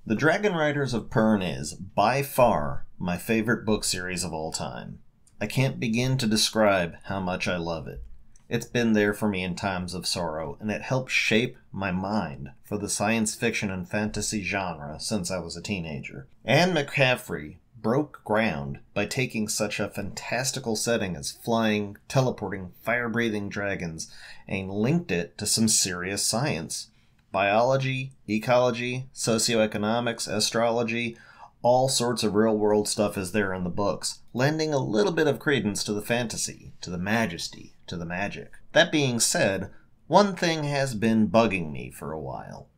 The Dragon Riders of Pern is, by far, my favorite book series of all time. I can't begin to describe how much I love it. It's been there for me in times of sorrow, and it helped shape my mind for the science fiction and fantasy genre since I was a teenager. Anne McCaffrey broke ground by taking such a fantastical setting as flying, teleporting, fire-breathing dragons and linked it to some serious science. Biology, ecology, socioeconomics, astrology, all sorts of real-world stuff is there in the books, lending a little bit of credence to the fantasy, to the majesty, to the magic. That being said, one thing has been bugging me for a while.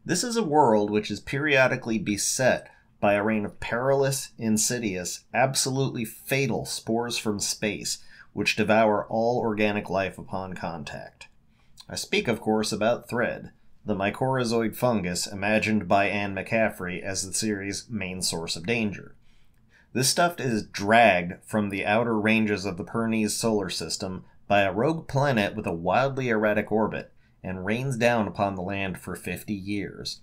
This is a world which is periodically beset by a rain of perilous, insidious, absolutely fatal spores from space, which devour all organic life upon contact. I speak, of course, about thread, the mycorrhizoid fungus imagined by Anne McCaffrey as the series' main source of danger. This stuff is dragged from the outer ranges of the Pernese solar system by a rogue planet with a wildly erratic orbit, and rains down upon the land for 50 years.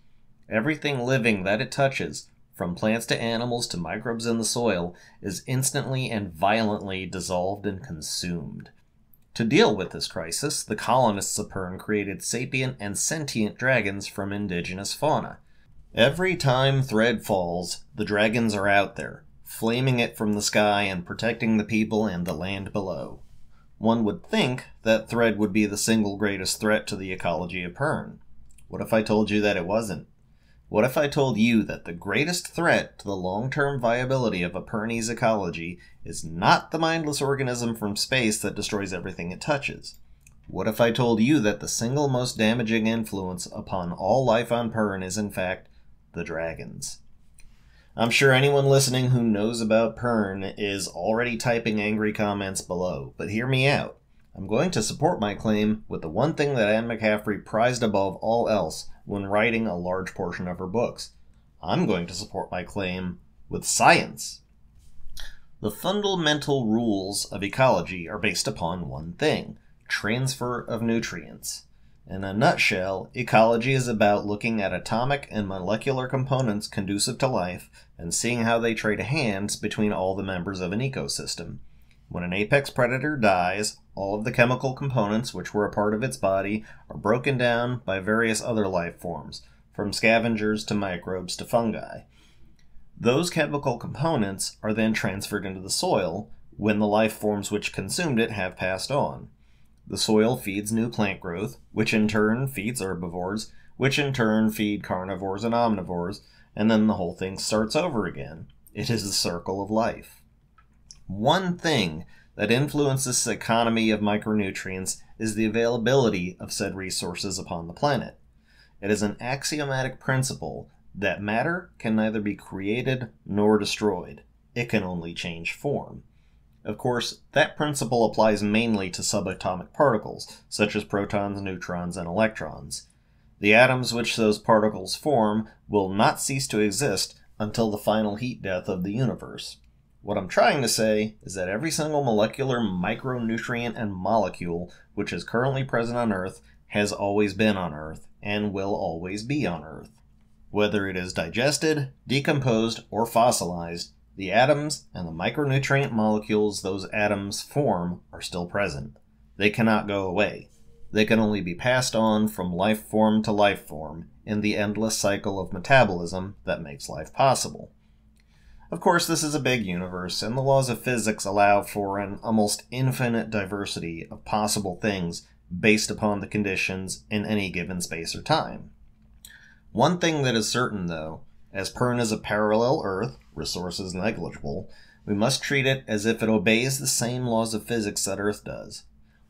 Everything living that it touches, from plants to animals to microbes in the soil, is instantly and violently dissolved and consumed. To deal with this crisis, the colonists of Pern created sapient and sentient dragons from indigenous fauna. Every time thread falls, the dragons are out there, flaming it from the sky and protecting the people and the land below. One would think that thread would be the single greatest threat to the ecology of Pern. What if I told you that it wasn't? What if I told you that the greatest threat to the long-term viability of a Pernese ecology is not the mindless organism from space that destroys everything it touches? What if I told you that the single most damaging influence upon all life on Pern is in fact the dragons? I'm sure anyone listening who knows about Pern is already typing angry comments below, but hear me out. I'm going to support my claim with the one thing that Anne McCaffrey prized above all else when writing a large portion of her books. I'm going to support my claim with science. The fundamental rules of ecology are based upon one thing: transfer of nutrients. In a nutshell, ecology is about looking at atomic and molecular components conducive to life and seeing how they trade hands between all the members of an ecosystem. When an apex predator dies, all of the chemical components which were a part of its body are broken down by various other life forms, from scavengers to microbes to fungi. Those chemical components are then transferred into the soil when the life forms which consumed it have passed on. The soil feeds new plant growth, which in turn feeds herbivores, which in turn feed carnivores and omnivores, and then the whole thing starts over again. It is the circle of life. One thing that influences the economy of micronutrients is the availability of said resources upon the planet. It is an axiomatic principle that matter can neither be created nor destroyed. It can only change form. Of course, that principle applies mainly to subatomic particles, such as protons, neutrons, and electrons. The atoms which those particles form will not cease to exist until the final heat death of the universe. What I'm trying to say is that every single molecular micronutrient and molecule which is currently present on Earth has always been on Earth and will always be on Earth. Whether it is digested, decomposed, or fossilized, the atoms and the micronutrient molecules those atoms form are still present. They cannot go away. They can only be passed on from life form to life form in the endless cycle of metabolism that makes life possible. Of course, this is a big universe, and the laws of physics allow for an almost infinite diversity of possible things based upon the conditions in any given space or time. One thing that is certain, though, as Pern is a parallel Earth, resources negligible, we must treat it as if it obeys the same laws of physics that Earth does.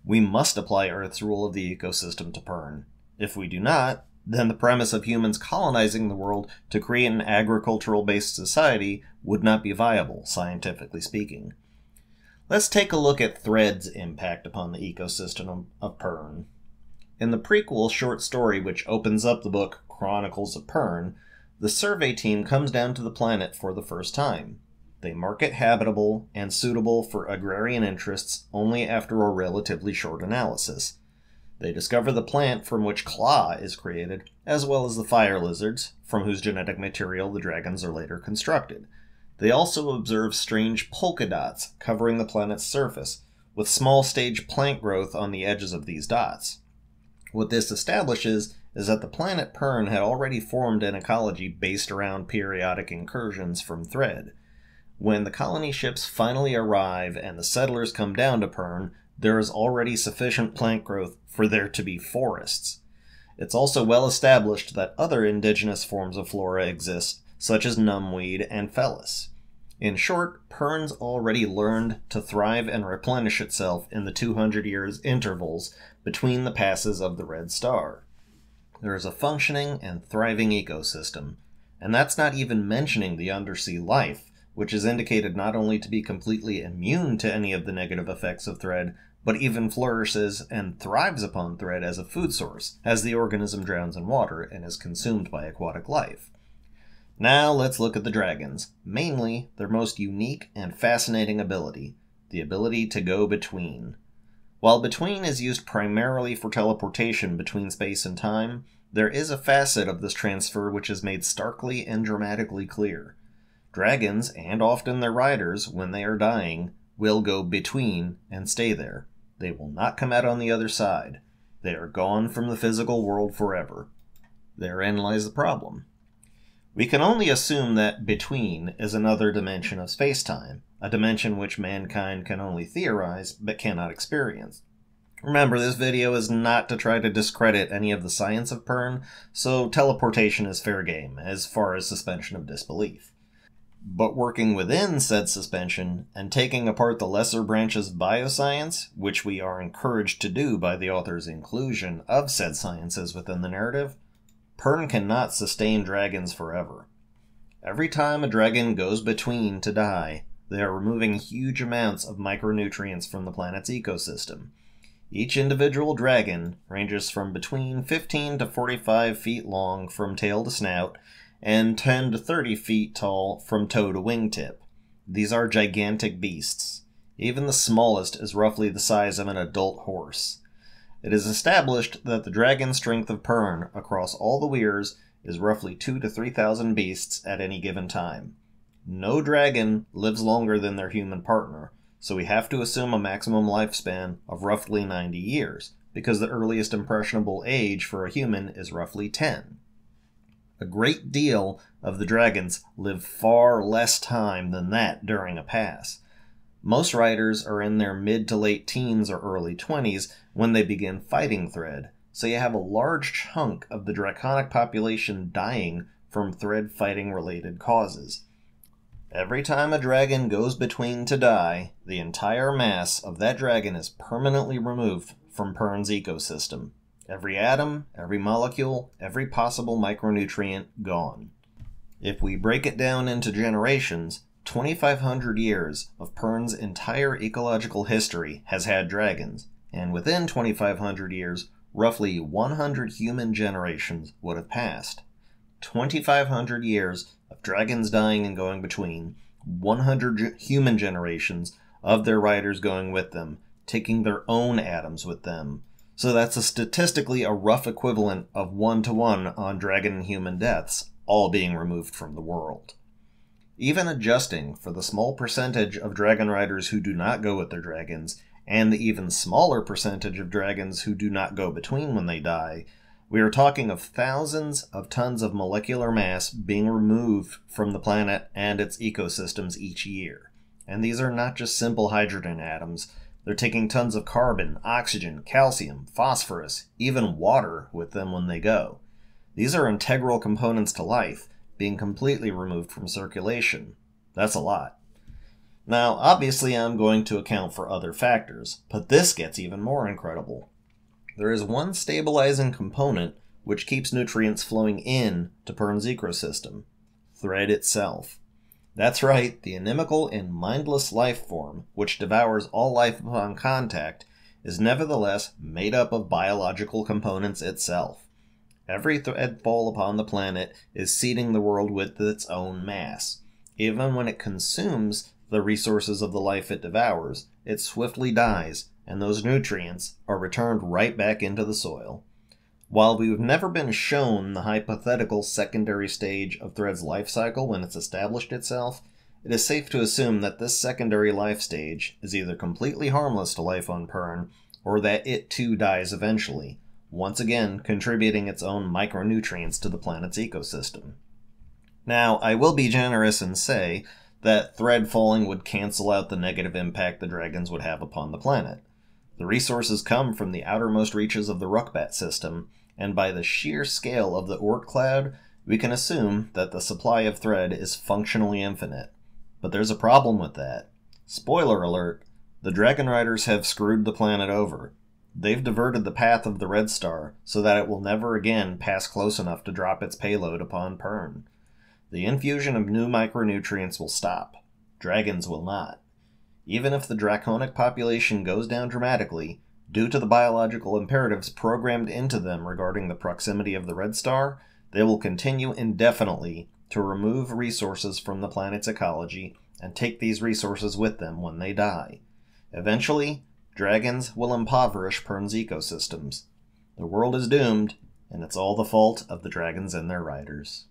We must apply Earth's rule of the ecosystem to Pern. If we do not, then the premise of humans colonizing the world to create an agricultural-based society would not be viable, scientifically speaking. Let's take a look at thread's impact upon the ecosystem of Pern. In the prequel short story which opens up the book Chronicles of Pern, the survey team comes down to the planet for the first time. They mark it habitable and suitable for agrarian interests only after a relatively short analysis. They discover the plant from which Claw is created, as well as the fire lizards, from whose genetic material the dragons are later constructed. They also observe strange polka dots covering the planet's surface, with small stage plant growth on the edges of these dots. What this establishes is that the planet Pern had already formed an ecology based around periodic incursions from Thread. When the colony ships finally arrive and the settlers come down to Pern, there is already sufficient plant growth for there to be forests. It's also well established that other indigenous forms of flora exist, such as numbweed and phallus. In short, Pern's already learned to thrive and replenish itself in the 200 years intervals between the passes of the Red Star. There is a functioning and thriving ecosystem, and that's not even mentioning the undersea life, which is indicated not only to be completely immune to any of the negative effects of Thread, but even flourishes and thrives upon Thread as a food source, as the organism drowns in water and is consumed by aquatic life. Now let's look at the dragons, mainly their most unique and fascinating ability, the ability to go between. While between is used primarily for teleportation between space and time, there is a facet of this transfer which is made starkly and dramatically clear. Dragons, and often their riders, when they are dying, will go between and stay there. They will not come out on the other side. They are gone from the physical world forever. Therein lies the problem. We can only assume that between is another dimension of space-time, a dimension which mankind can only theorize but cannot experience. Remember, this video is not to try to discredit any of the science of Pern, so teleportation is fair game as far as suspension of disbelief. But working within said suspension, and taking apart the lesser branches of bioscience, which we are encouraged to do by the author's inclusion of said sciences within the narrative, Pern cannot sustain dragons forever. Every time a dragon goes between to die, they are removing huge amounts of micronutrients from the planet's ecosystem. Each individual dragon ranges from between 15 to 45 feet long from tail to snout, and 10 to 30 feet tall from toe to wingtip. These are gigantic beasts. Even the smallest is roughly the size of an adult horse. It is established that the dragon strength of Pern across all the weirs is roughly 2,000 to 3,000 beasts at any given time. No dragon lives longer than their human partner, so we have to assume a maximum lifespan of roughly 90 years, because the earliest impressionable age for a human is roughly 10. A great deal of the dragons live far less time than that during a pass. Most riders are in their mid to late teens or early 20s when they begin fighting Thread, so you have a large chunk of the draconic population dying from Thread fighting related causes. Every time a dragon goes between to die, the entire mass of that dragon is permanently removed from Pern's ecosystem. Every atom, every molecule, every possible micronutrient gone. If we break it down into generations, 2,500 years of Pern's entire ecological history has had dragons, and within 2,500 years, roughly 100 human generations would have passed. 2,500 years of dragons dying and going between, 100 human generations of their riders going with them, taking their own atoms with them. So that's statistically a rough equivalent of 1-to-1 on dragon and human deaths, all being removed from the world. Even adjusting for the small percentage of dragon riders who do not go with their dragons, and the even smaller percentage of dragons who do not go between when they die, we are talking of thousands of tons of molecular mass being removed from the planet and its ecosystems each year. And these are not just simple hydrogen atoms. They're taking tons of carbon, oxygen, calcium, phosphorus, even water with them when they go. These are integral components to life, being completely removed from circulation. That's a lot. Now, obviously I'm going to account for other factors, but this gets even more incredible. There is one stabilizing component which keeps nutrients flowing in to Pern's ecosystem: Thread itself. That's right, the inimical and mindless life form, which devours all life upon contact, is nevertheless made up of biological components itself. Every threadfall upon the planet is seeding the world with its own mass. Even when it consumes the resources of the life it devours, it swiftly dies, and those nutrients are returned right back into the soil. While we've never been shown the hypothetical secondary stage of Thread's life cycle when it's established itself, it is safe to assume that this secondary life stage is either completely harmless to life on Pern, or that it too dies eventually, once again contributing its own micronutrients to the planet's ecosystem. Now, I will be generous and say that Thread falling would cancel out the negative impact the dragons would have upon the planet. The resources come from the outermost reaches of the Ruckbat system, and by the sheer scale of the Oort cloud, we can assume that the supply of Thread is functionally infinite. But there's a problem with that. Spoiler alert, the Dragon Riders have screwed the planet over. They've diverted the path of the Red Star so that it will never again pass close enough to drop its payload upon Pern. The infusion of new micronutrients will stop. Dragons will not. Even if the draconic population goes down dramatically, due to the biological imperatives programmed into them regarding the proximity of the Red Star, they will continue indefinitely to remove resources from the planet's ecology and take these resources with them when they die. Eventually, dragons will impoverish Pern's ecosystems. The world is doomed, and it's all the fault of the dragons and their riders.